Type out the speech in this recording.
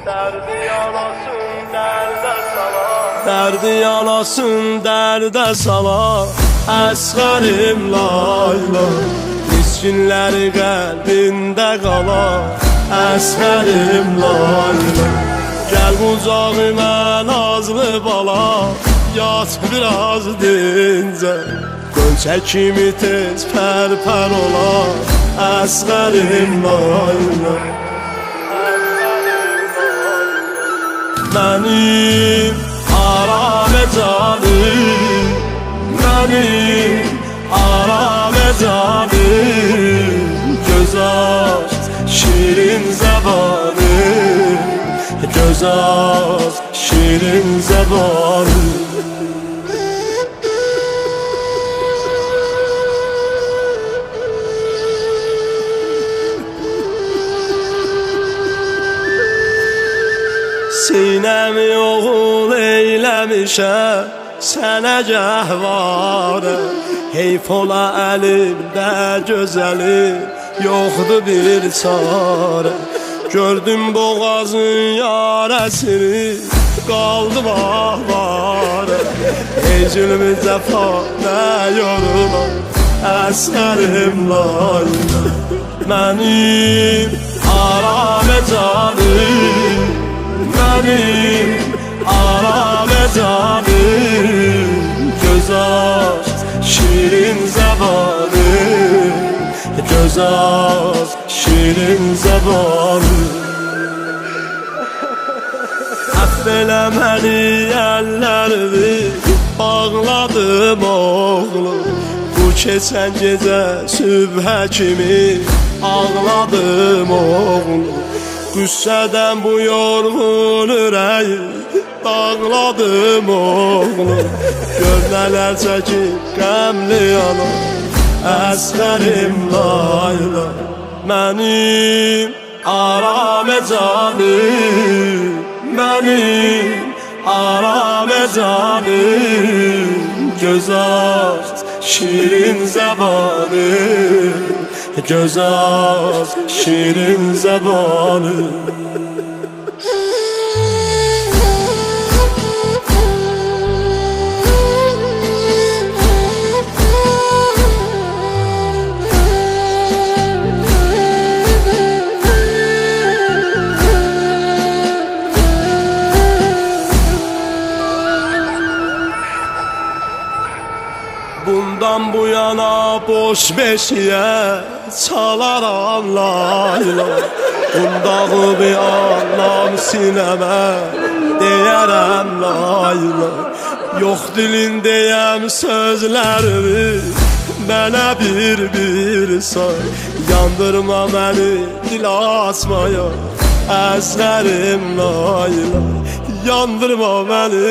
Derdi yalasın derde sala, derdi yalasın derde sala. Əsğərim layla, miskinləri qəlbində qala. Əsğərim layla, gəl qucağıma nazlı bala. Yat biraz dincə, gölçə kimi tez pərpər ola. Əsğərim layla, mənim aramə canım, mənim aramə canım. Göz aç şirin zəbanım, göz aç şirin zəbanım. Sinəmi oğul eyləmişəm sənə gəhvarə. Heyf ola əlimdə gözəlim, yoxdur bir çarə. Gördüm boğazın yarəsini, qaldım ahvarə. Ey zülmü cəfa nə yorular, əsğərim layla. Mənim aramə canım, mənim aramə canım. Göz aç şirin zəbanım, göz aç şirin zəbanım. Əff elə məni əllərimi bağladım oğlum. Bu keçən gecə sübhə kimi ağladım oğlum. Qüssədən bu yorğun ürəyi dağladım oğlum. Gör nələr çəkib qəmli anam, əsğərim layla. Mənim aramə canım, mənim aramə canım. Göz aç şirin zəbanım, göz aç şirin zəbanım. Bundan bu yana boş beşiyə çalaram layla. Bundağı bir anlam sinəmə deyərəm layla. Yox dilin deyəm sözlərimi, mənə bir say. Yandırma məni dil açmaya, əsğərim layla. Yandırma məni.